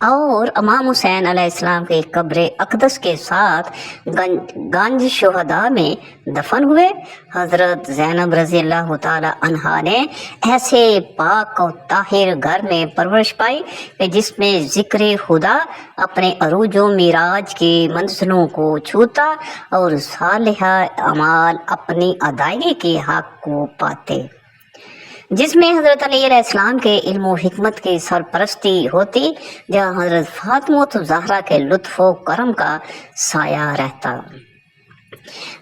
اور امام حسین علیہ السلام کے قبر اقدس کے ساتھ گنج شہداء میں دفن ہوئے۔ حضرت زینب رضی اللہ تعالی عنہا نے ایسے پاک اور طاہر گھر میں پرورش پائی کہ جس میں ذکر خدا اپنے عروج و معراج کی منزلوں کو چھوتا اور صالحہ اعمال اپنی ادائیگی کے حق کو پاتے، جس میں حضرت علی علیہ السلام کے علم و حکمت کی سرپرستی ہوتی، جہاں حضرت فاطمہ زہرا کے لطف و کرم کا سایہ رہتا،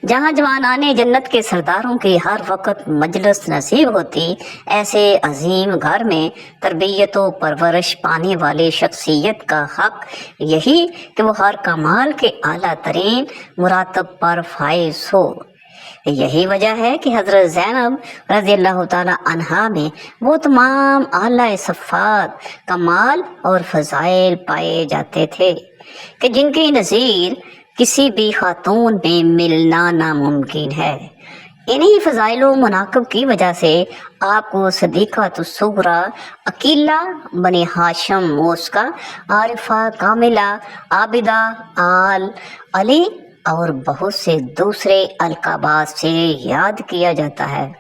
جہاں جوانان جنت کے سرداروں کی ہر وقت مجلس نصیب ہوتی۔ ایسے عظیم گھر میں تربیت و پرورش پانے والی شخصیت کا حق یہی کہ وہ ہر کمال کے اعلیٰ ترین مراتب پر فائز ہو۔ یہی وجہ ہے کہ حضرت زینب رضی اللہ تعالی عنہا میں وہ تمام اعلیٰ صفات، کمال اور فضائل پائے جاتے تھے کہ جن کی نظیر کسی بھی خاتون میں ملنا ناممکن ہے۔ انہی فضائل و مناقب کی وجہ سے آپ کو صدیقۃ الصغریٰ، عقیلہ بنی ہاشم موسکا، عارفہ کاملہ، عابدہ آل علی اور بہت سے دوسرے القابات سے یاد کیا جاتا ہے۔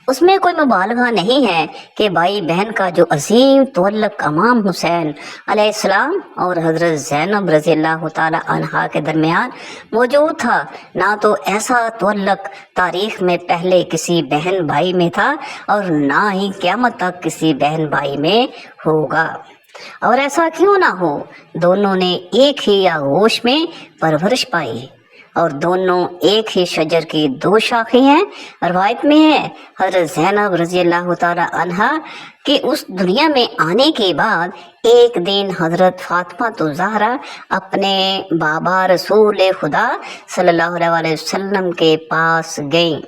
اس میں کوئی مبالغہ نہیں ہے کہ بھائی بہن کا جو عظیم تعلق امام حسین علیہ السلام اور حضرت زینب رضی اللہ تعالی عنہا کے درمیان موجود تھا، نہ تو ایسا تعلق تاریخ میں پہلے کسی بہن بھائی میں تھا اور نہ ہی قیامت تک کسی بہن بھائی میں ہوگا۔ اور ایسا کیوں نہ ہو، دونوں نے ایک ہی آغوش میں پرورش پائی اور دونوں ایک ہی شجر کی دو شاخیں ہیں۔ روایت میں ہے حضرت زینب رضی اللہ تعالی عنہا کہ اس دنیا میں آنے کے بعد ایک دن حضرت فاطمہ زہرا اپنے بابا رسول خدا صلی اللہ علیہ وسلم کے پاس گئیں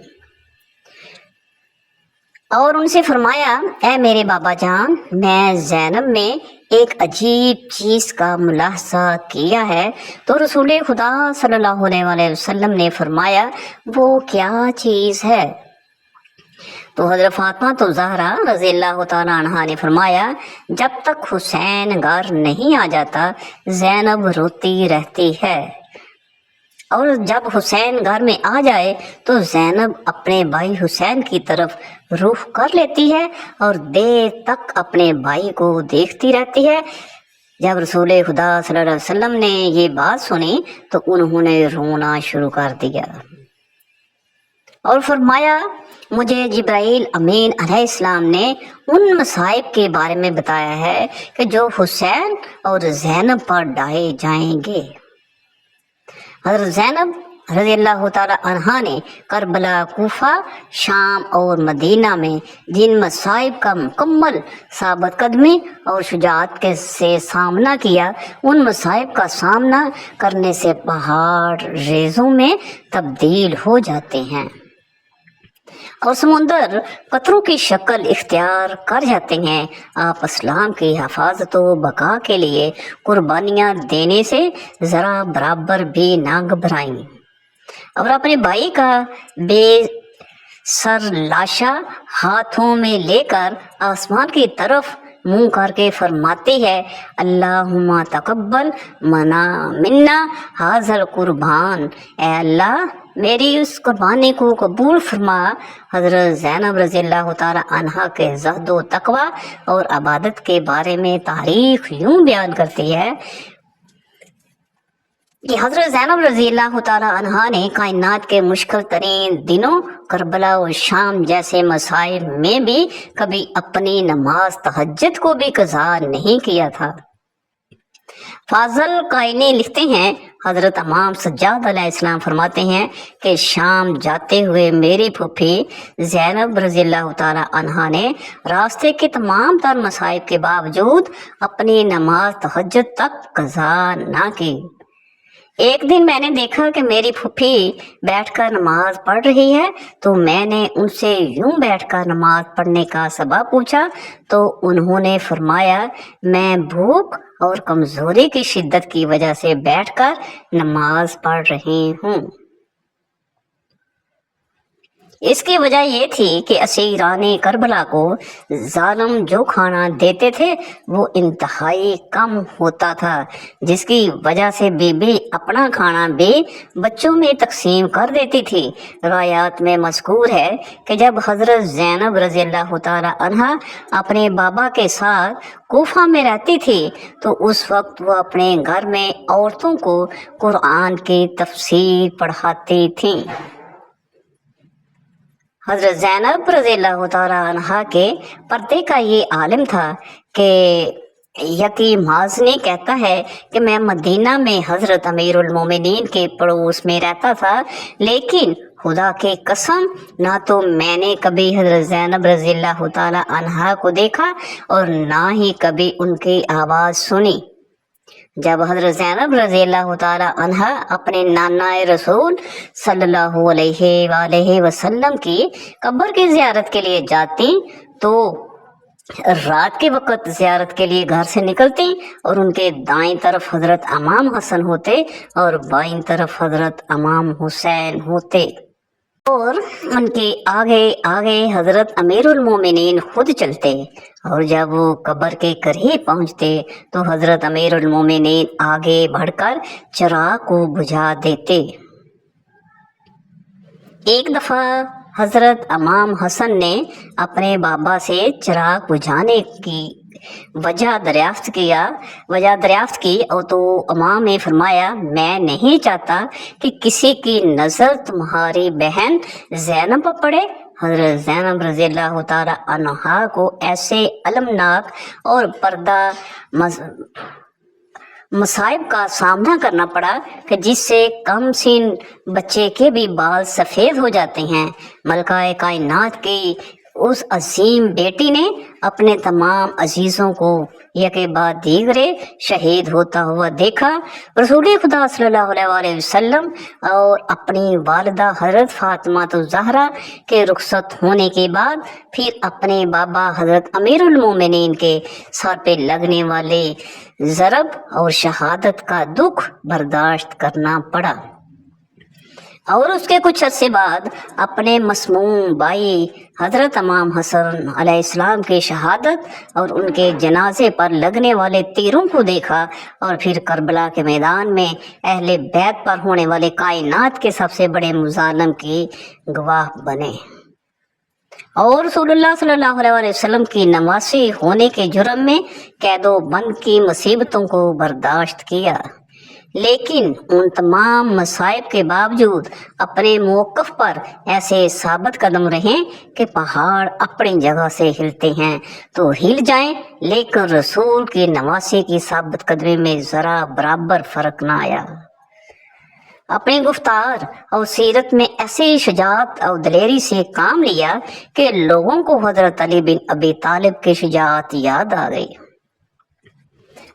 اور ان سے فرمایا، اے میرے بابا جان، میں زینب میں ایک عجیب چیز کا ملاحظہ کیا ہے۔ تو رسول خدا صلی اللہ علیہ وسلم نے فرمایا، وہ کیا چیز ہے؟ تو حضرت فاطمہ زہرا رضی اللہ تعالی عنہا نے فرمایا، جب تک حسین گھر نہیں آ جاتا زینب روتی رہتی ہے، اور جب حسین گھر میں آ جائے تو زینب اپنے بھائی حسین کی طرف رخ کر لیتی ہے اور دیر تک اپنے بھائی کو دیکھتی رہتی ہے۔ جب رسول خدا صلی اللہ علیہ وسلم نے یہ بات سنی تو انہوں نے رونا شروع کر دیا اور فرمایا، مجھے جبرائیل امین علیہ السلام نے ان مصائب کے بارے میں بتایا ہے کہ جو حسین اور زینب پر ڈھائے جائیں گے۔ حضرت زینب رضی اللہ تعالی عنہا نے کربلا، کوفہ، شام اور مدینہ میں جن مصائب کا مکمل ثابت قدمی اور شجاعت سے سامنا کیا، ان مصائب کا سامنا کرنے سے پہاڑ ریزوں میں تبدیل ہو جاتے ہیں اور سمندر قطروں کی شکل اختیار کر جاتے ہیں۔ آپ اسلام کی حفاظت و بقا کے لیے قربانیاں دینے سے ذرا برابر بھی نہ گھبرائیں اور اپنے بھائی کا بے سر لاشا ہاتھوں میں لے کر آسمان کی طرف منہ کر کے فرماتی ہے، اللہم تقبل منا ھذا القربان، اے اللہ میری اس قربانی کو قبول فرما۔ حضرت زینب رضی اللہ تعالی عنہا کے زہد و تقوی اور عبادت کے بارے میں تاریخ یوں بیان کرتی ہے کہ حضرت زینب رضی اللہ تعالی عنہا نے کائنات کے مشکل ترین دنوں کربلا و شام جیسے مسائل میں بھی کبھی اپنی نماز تہجد کو بھی قضا نہیں کیا تھا۔ فاضل قائنی لکھتے ہیں، حضرت امام سجاد علیہ السلام فرماتے ہیں کہ شام جاتے ہوئے میری پھوپھی زینب رضی اللہ تعالی عنہا نے راستے کے تمام تر مصائب کے باوجود اپنی نماز تہجد تک قضا نہ کی۔ ایک دن میں نے دیکھا کہ میری پھوپھی بیٹھ کر نماز پڑھ رہی ہے، تو میں نے ان سے یوں بیٹھ کر نماز پڑھنے کا سبب پوچھا تو انہوں نے فرمایا، میں بھوک اور کمزوری کی شدت کی وجہ سے بیٹھ کر نماز پڑھ رہی ہوں۔ اس کی وجہ یہ تھی کہ اسیران کربلا کو ظالم جو کھانا دیتے تھے وہ انتہائی کم ہوتا تھا، جس کی وجہ سے بی بی اپنا کھانا بھی بچوں میں تقسیم کر دیتی تھی۔ روایات میں مذکور ہے کہ جب حضرت زینب رضی اللہ تعالی عنہا اپنے بابا کے ساتھ کوفہ میں رہتی تھی تو اس وقت وہ اپنے گھر میں عورتوں کو قرآن کی تفسیر پڑھاتی تھیں۔ حضرت زینب رضی اللہ تعالی عنہا کے پردے کا یہ عالم تھا کہ یقی مازنی کہتا ہے کہ میں مدینہ میں حضرت امیر المومنین کے پڑوس میں رہتا تھا، لیکن خدا کی قسم نہ تو میں نے کبھی حضرت زینب رضی اللہ تعالی عنہا کو دیکھا اور نہ ہی کبھی ان کی آواز سنی۔ جب حضرت زینب رضی اللہ تعالی عنہا اپنے نانا رسول صلی اللہ علیہ وآلہ وسلم کی قبر کی زیارت کے لیے جاتی تو رات کے وقت زیارت کے لیے گھر سے نکلتی اور ان کے دائیں طرف حضرت امام حسن ہوتے اور بائیں طرف حضرت امام حسین ہوتے، اور ان کے آگے آگے حضرت امیر المومنین خود چلتے، اور جب وہ قبر کے قریب پہنچتے تو حضرت امیر المومنین آگے بڑھ کر چراغ کو بجھا دیتے۔ ایک دفعہ حضرت امام حسن نے اپنے بابا سے چراغ بجھانے کی وجہ دریافت کی اور تو امام نے فرمایا، میں نہیں چاہتا کہ کسی کی نظر تمہاری بہن زینب پر پڑے۔ حضرت زینب رضی اللہ تعالی عنہا کو ایسے المناک اور پردہ مصائب کا سامنا کرنا پڑا کہ جس سے کم سن بچے کے بھی بال سفید ہو جاتے ہیں۔ ملکہ کائنات کی اس عظیم بیٹی نے اپنے تمام عزیزوں کو یکے بعد دیگرے شہید ہوتا ہوا دیکھا۔ رسول خدا صلی اللہ علیہ وآلہ وسلم اور اپنی والدہ حضرت فاطمہ الزہرا کے رخصت ہونے کے بعد پھر اپنے بابا حضرت امیر المومنین کے سر پہ لگنے والے ضرب اور شہادت کا دکھ برداشت کرنا پڑا، اور اس کے کچھ عرصے بعد اپنے مسموم بھائی حضرت امام حسن علیہ السلام کی شہادت اور ان کے جنازے پر لگنے والے تیروں کو دیکھا، اور پھر کربلا کے میدان میں اہل بیت پر ہونے والے کائنات کے سب سے بڑے مظالم کی گواہ بنے، اور رسول اللہ صلی اللہ علیہ وسلم کی نواسی ہونے کے جرم میں قید و بند کی مصیبتوں کو برداشت کیا، لیکن ان تمام مصائب کے باوجود اپنے موقف پر ایسے ثابت قدم رہیں کہ پہاڑ اپنی جگہ سے ہلتے ہیں تو ہل جائیں، لیکن رسول کی نواسی کی ثابت قدمی میں ذرا برابر فرق نہ آیا۔ اپنی گفتار اور سیرت میں ایسی شجاعت اور دلیری سے کام لیا کہ لوگوں کو حضرت علی بن ابی طالب کی شجاعت یاد آ گئی۔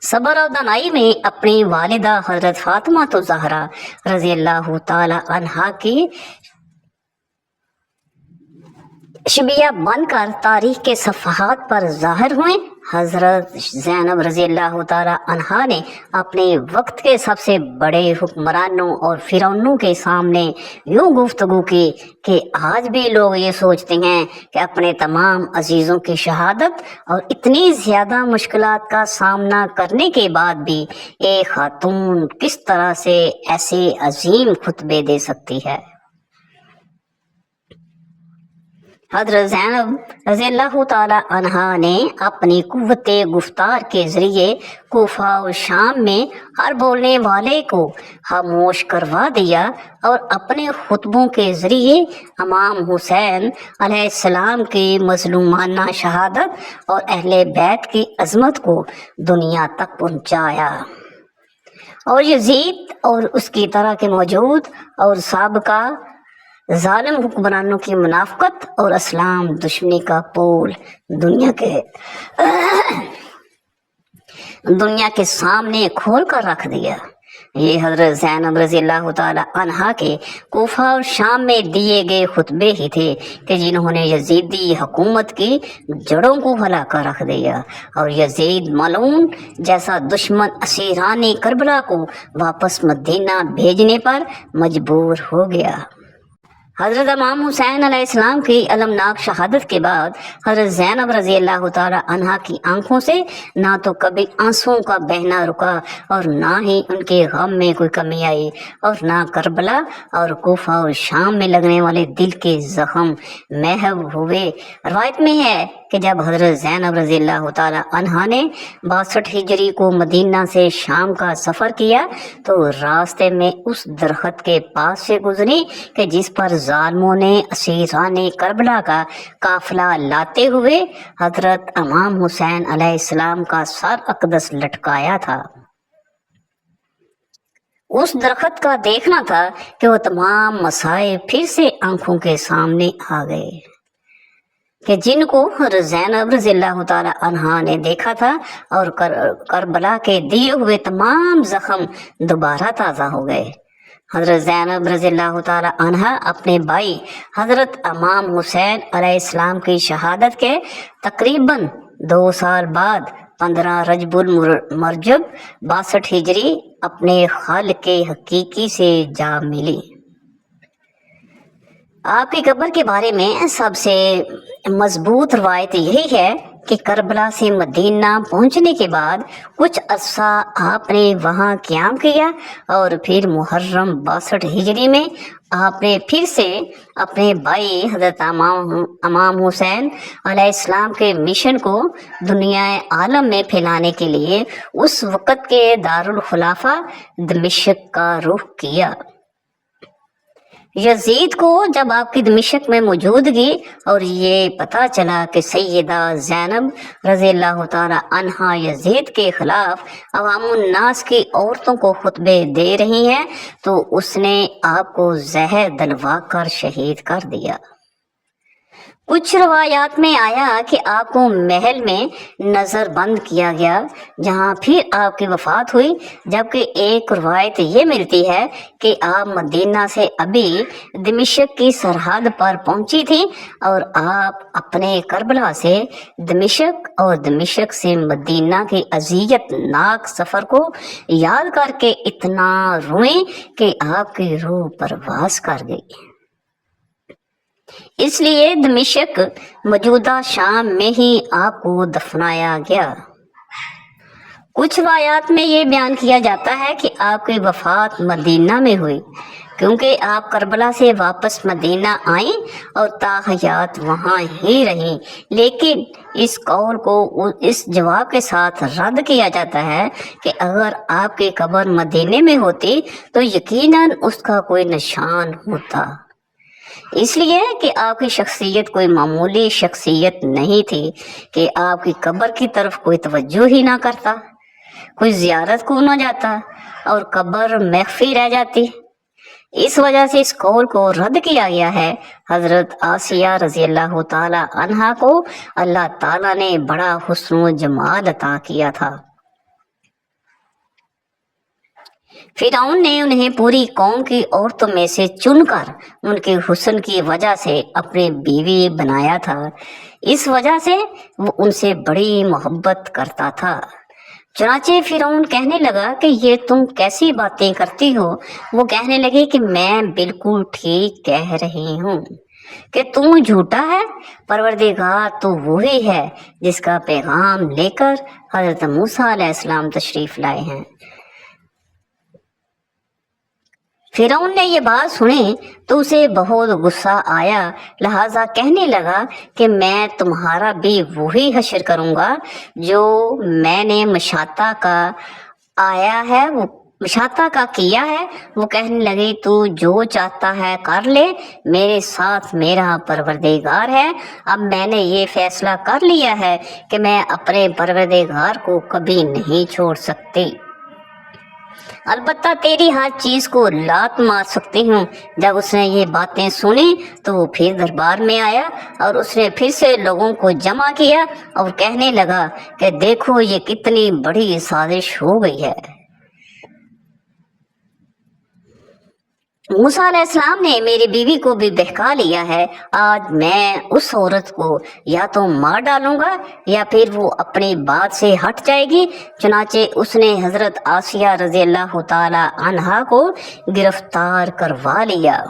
صبر اور دانائی میں اپنی والدہ حضرت فاطمہ الزہرا رضی اللہ تعالی عنہا کی شبیہ بن کر تاریخ کے صفحات پر ظاہر ہوئے۔ حضرت زینب رضی اللہ تعالی عنہا نے اپنے وقت کے سب سے بڑے حکمرانوں اور فرعونوں کے سامنے یوں گفتگو کی کہ آج بھی لوگ یہ سوچتے ہیں کہ اپنے تمام عزیزوں کی شہادت اور اتنی زیادہ مشکلات کا سامنا کرنے کے بعد بھی ایک خاتون کس طرح سے ایسے عظیم خطبے دے سکتی ہے۔ حضرت زینب رضی اللہ تعالی عنہا نے اپنی قوت گفتار کے ذریعے کوفہ و شام میں ہر بولنے والے کو خاموش کروا دیا، اور اپنے خطبوں کے ذریعے امام حسین علیہ السلام کی مظلومانہ شہادت اور اہل بیت کی عظمت کو دنیا تک پہنچایا، اور یزید اور اس کی طرح کے موجود اور سابقہ ظالم حکمرانوں کی منافقت اور اسلام دشمنی کا پول دنیا کے سامنے کھول کر رکھ دیا۔ یہ حضرت زینب رضی اللہ تعالی عنہا کے کوفہ اور شام میں دیے گئے خطبے ہی تھے کہ جنہوں نے یزیدی حکومت کی جڑوں کو ہلا کر رکھ دیا، اور یزید ملعون جیسا دشمن اسیران کربلا کو واپس مدینہ بھیجنے پر مجبور ہو گیا۔ حضرت امام حسین علیہ السلام کی المناک شہادت کے بعد حضرت زینب رضی اللہ تعالی عنہا کی آنکھوں سے نہ تو کبھی آنسوؤں کا بہنا رکا اور نہ ہی ان کے غم میں کوئی کمی آئی، اور نہ کربلا اور کوفہ اور شام میں لگنے والے دل کے زخم محو ہوئے۔ روایت میں ہے کہ جب حضرت زینب رضی اللہ تعالی عنہا نے 62 ہجری کو مدینہ سے شام کا سفر کیا تو راستے میں اس درخت کے پاس سے گزری کہ جس پر ظالموں نے اسیران کربلا کا قافلہ لاتے ہوئے حضرت امام حسین علیہ السلام کا سر اقدس لٹکایا تھا۔ اس درخت کا دیکھنا تھا کہ وہ تمام مصائب پھر سے آنکھوں کے سامنے آ گئے کہ جن کو حضرت زینب رضی اللہ تعالی عنہا نے دیکھا تھا، اور کربلا کے دیے ہوئے تمام زخم دوبارہ تازہ ہو گئے۔ حضرت زینب رضی اللہ تعالی عنہا اپنے بھائی حضرت امام حسین علیہ السلام کی شہادت کے تقریباً 2 سال بعد 15 رجب المرجب 62 ہجری اپنے خالق حقیقی سے جا ملی۔ آپ کی قبر کے بارے میں سب سے مضبوط روایت یہی ہے کہ کربلا سے مدینہ پہنچنے کے بعد کچھ عرصہ آپ نے وہاں قیام کیا، اور پھر محرم 62 ہجری میں آپ نے پھر سے اپنے بھائی حضرت امام حسین علیہ السلام کے مشن کو دنیا عالم میں پھیلانے کے لیے اس وقت کے دارالخلافہ دمشق کا رخ کیا۔ یزید کو جب آپ کی دمشق میں موجودگی اور یہ پتہ چلا کہ سیدہ زینب رضی اللہ تعالی عنہا یزید کے خلاف عوام الناس کی عورتوں کو خطبے دے رہی ہیں تو اس نے آپ کو زہر دلوا کر شہید کر دیا۔ کچھ روایات میں آیا کہ آپ کو محل میں نظر بند کیا گیا جہاں پھر آپ کی وفات ہوئی، جبکہ ایک روایت یہ ملتی ہے کہ آپ مدینہ سے ابھی دمشق کی سرحد پر پہنچی تھی، اور آپ اپنے کربلا سے دمشق اور دمشق سے مدینہ کے اذیت ناک سفر کو یاد کر کے اتنا روئیں کہ آپ کی روح پرواز کر گئی۔ اس لیے دمشق موجودہ شام میں ہی آپ کو دفنایا گیا۔ کچھ روایات میں یہ بیان کیا جاتا ہے کہ آپ کی وفات مدینہ میں ہوئی کیونکہ آپ کربلا سے واپس مدینہ آئیں اور تاحیات وہاں ہی رہیں، لیکن اس قول کو اس جواب کے ساتھ رد کیا جاتا ہے کہ اگر آپ کی قبر مدینے میں ہوتی تو یقیناً اس کا کوئی نشان ہوتا، اس لیے کہ آپ کی شخصیت کوئی معمولی شخصیت نہیں تھی کہ آپ کی قبر کی طرف کوئی توجہ ہی نہ کرتا، کوئی زیارت کو نہ جاتا اور قبر مخفی رہ جاتی۔ اس وجہ سے اس قول کو رد کیا گیا ہے۔ حضرت آسیہ رضی اللہ تعالی عنہا کو اللہ تعالیٰ نے بڑا حسن و جمال عطا کیا تھا۔ فرعون نے انہیں پوری قوم کی عورتوں میں سے چن کر ان کے حسن کی وجہ سے اپنی بیوی بنایا تھا، اس وجہ سے وہ ان سے بڑی محبت کرتا تھا۔ چنانچہ فرعون کہنے لگا کہ یہ تم کیسی باتیں کرتی ہو؟ وہ کہنے لگی کہ میں بالکل ٹھیک کہہ رہی ہوں کہ تم جھوٹا ہے، پروردگار تو وہی ہے جس کا پیغام لے کر حضرت موسیٰ علیہ السلام تشریف لائے ہیں۔ فرعون نے یہ بات سنی تو اسے بہت غصہ آیا، لہٰذا کہنے لگا کہ میں تمہارا بھی وہی حشر کروں گا جو میں نے مشاطہ کا کیا ہے۔ وہ کہنے لگی تو جو چاہتا ہے کر لے، میرے ساتھ میرا پروردگار ہے۔ اب میں نے یہ فیصلہ کر لیا ہے کہ میں اپنے پروردگار کو کبھی نہیں چھوڑ سکتی، البتہ تیری ہر چیز کو لات مار سکتی ہوں۔ جب اس نے یہ باتیں سنی تو وہ پھر دربار میں آیا اور اس نے پھر سے لوگوں کو جمع کیا اور کہنے لگا کہ دیکھو یہ کتنی بڑی سازش ہو گئی ہے۔ موسیٰ علیہ السلام نے میری بیوی کو بھی بہکا لیا ہے، آج میں اس عورت کو یا تو مار ڈالوں گا یا پھر وہ اپنی بات سے ہٹ جائے گی۔ چنانچہ اس نے حضرت آسیہ رضی اللہ تعالی عنہا کو گرفتار کروا لیا۔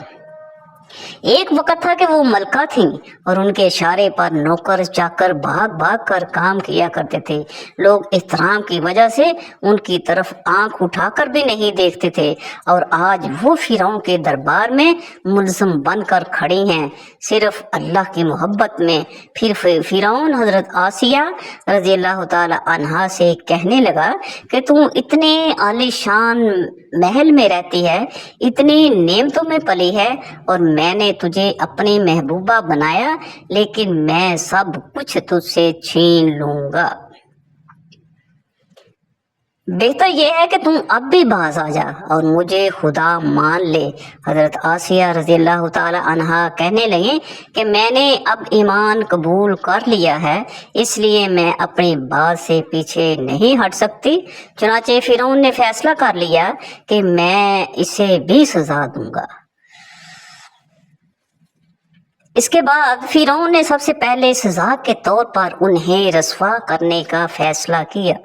ایک وقت تھا کہ وہ ملکہ تھیں اور ان کے اشارے پر نوکر چاکر بھاگ بھاگ کر کام کیا کرتے تھے۔ لوگ احترام کی وجہ سے ان کی طرف آنکھ اٹھا کر بھی نہیں دیکھتے تھے، اور آج وہ فرعون کے دربار میں ملزم بن کر کھڑی ہیں صرف اللہ کی محبت میں۔ پھر فرعون حضرت آسیہ رضی اللہ تعالی عنہا سے کہنے لگا کہ تم اتنے عالی شان محل میں رہتی ہے، اتنی نعمتوں میں پلی ہے، اور میں نے تجھے اپنی محبوبہ بنایا، لیکن میں سب کچھ تجھ سے چھین لوں گا۔ بہتر یہ ہے کہ تم اب بھی باز آ جا اور مجھے خدا مان لے۔ حضرت آسیہ رضی اللہ تعالی عنہا کہنے لگیں کہ میں نے اب ایمان قبول کر لیا ہے، اس لیے میں اپنی بات سے پیچھے نہیں ہٹ سکتی۔ چنانچہ فرعون نے فیصلہ کر لیا کہ میں اسے بھی سزا دوں گا۔ اس کے بعد فرعون نے سب سے پہلے سزا کے طور پر انہیں رسوا کرنے کا فیصلہ کیا۔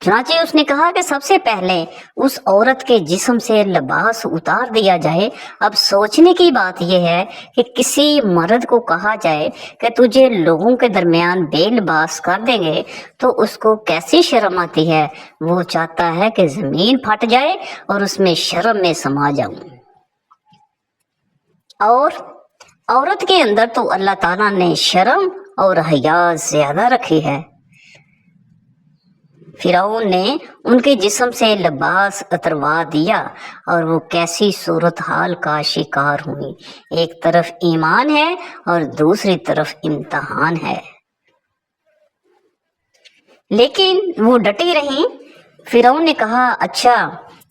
چنانچہ اس نے کہا کہ سب سے پہلے اس عورت کے جسم سے لباس اتار دیا جائے۔ اب سوچنے کی بات یہ ہے کہ کسی مرد کو کہا جائے کہ تجھے لوگوں کے درمیان بے لباس کر دیں گے تو اس کو کیسی شرم آتی ہے۔ وہ چاہتا ہے کہ زمین پھٹ جائے اور اس میں شرم میں سما جاؤں۔ اور عورت کے اندر تو اللہ تعالیٰ نے شرم اور حیا زیادہ رکھی ہے۔ فرعون نے ان کے جسم سے لباس اتروا دیا اور وہ کیسی صورتحال کا شکار ہوئی۔ ایک طرف ایمان ہے اور دوسری طرف امتحان ہے، لیکن وہ ڈٹی رہیں۔ فرعون نے کہا اچھا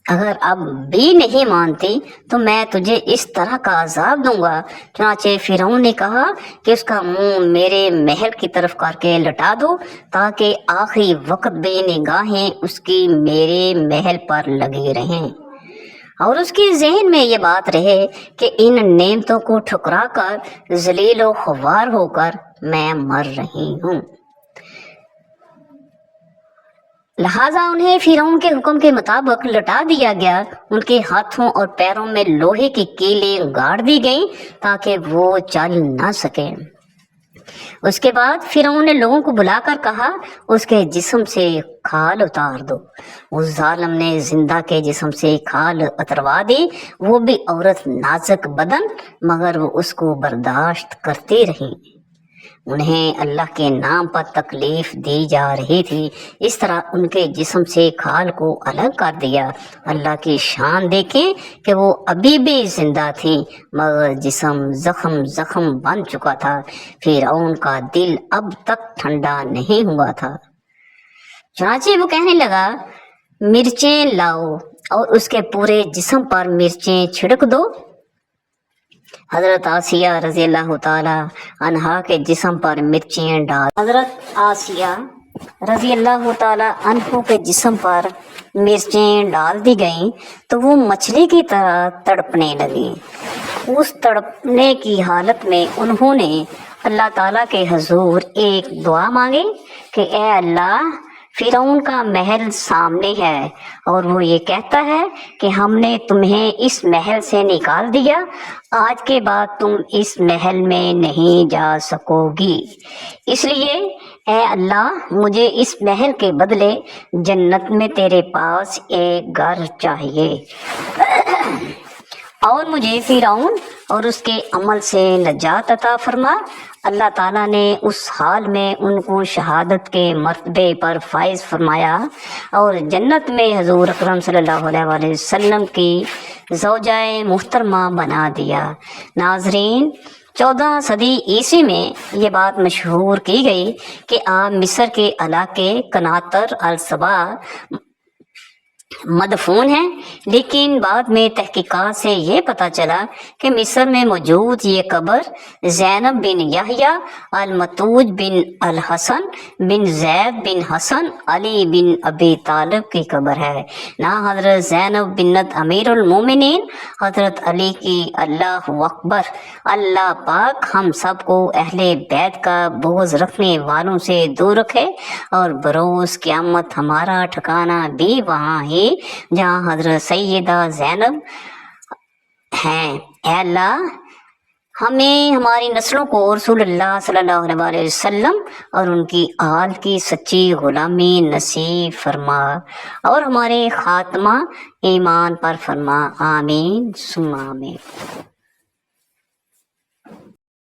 اگر اب بھی نہیں مانتی تو میں تجھے اس طرح کا عذاب دوں گا۔ چنانچہ فرعون نے کہا کہ اس کا منہ میرے محل کی طرف کر کے لٹا دو تاکہ آخری وقت بھی نگاہیں اس کی میرے محل پر لگی رہیں، اور اس کی ذہن میں یہ بات رہے کہ ان نعمتوں کو ٹھکرا کر ذلیل و خوار ہو کر میں مر رہی ہوں۔ لہٰذا انہیں فرعون کے حکم کے مطابق لٹا دیا گیا۔ ان کے ہاتھوں اور پیروں میں لوہے کی کیلیں گاڑ دی گئیں تاکہ وہ چل نہ سکیں۔ اس کے بعد فرعون نے لوگوں کو بلا کر کہا اس کے جسم سے کھال اتار دو۔ اس ظالم نے زندہ کے جسم سے کھال اتروا دی، وہ بھی عورت نازک بدن، مگر وہ اس کو برداشت کرتی رہی۔ انہیں اللہ کے نام پر تکلیف دی جا رہی تھی، اس طرح ان کے جسم سے کھال کو الگ کر دیا۔ اللہ کی شان دیکھیں کہ وہ ابھی بھی زندہ تھیں، مگر جسم زخم بن چکا تھا۔ فرعون کا دل اب تک ٹھنڈا نہیں ہوا تھا۔ چنانچہ وہ کہنے لگا مرچیں لاؤ اور اس کے پورے جسم پر مرچیں چھڑک دو۔ حضرت آسیہ رضی اللہ تعالی عنہا کے جسم پر مرچیں ڈال حضرت آسیہ رضی اللہ تعالی عنہ کے جسم پر مرچیں ڈال دی گئیں تو وہ مچھلی کی طرح تڑپنے لگی۔ اس تڑپنے کی حالت میں انہوں نے اللہ تعالیٰ کے حضور ایک دعا مانگی کہ اے اللہ، فرعون کا محل سامنے ہے اور وہ یہ کہتا ہے کہ ہم نے تمہیں اس محل سے نکال دیا، آج کے بعد تم اس محل میں نہیں جا سکو گی، اس لیے اے اللہ مجھے اس محل کے بدلے جنت میں تیرے پاس ایک گھر چاہیے، اور مجھے فرعون اور اس کے عمل سے نجات عطا فرما۔ اللہ تعالیٰ نے اس حال میں ان کو شہادت کے مرتبے پر فائز فرمایا اور جنت میں حضور اکرم صلی اللہ علیہ وآلہ وسلم کی زوجہ محترمہ بنا دیا۔ ناظرین، 14 صدی عیسوی میں یہ بات مشہور کی گئی کہ آپ مصر کے علاقے قناطر الصبا مدفون ہیں، لیکن بعد میں تحقیقات سے یہ پتہ چلا کہ مصر میں موجود یہ قبر زینب بن یحییٰ المتوج بن الحسن بن زید بن حسن علی بن ابی طالب کی قبر ہے، نہ حضرت زینب بنت امیر المومنین حضرت علی کی۔ اللہ اکبر۔ اللہ پاک ہم سب کو اہل بیت کا بغض رکھنے والوں سے دور رکھے اور بروز قیامت ہمارا ٹھکانہ بھی وہاں ہی جہاں حضرت سیدہ زینب ہیں۔ اے اللہ ہمیں ہماری نسلوں کو رسول اللہ صلی اللہ علیہ وسلم اور ان کی آل کی سچی غلامی نصیب فرما اور ہمارے خاتمہ ایمان پر فرما، آمین ثم آمین۔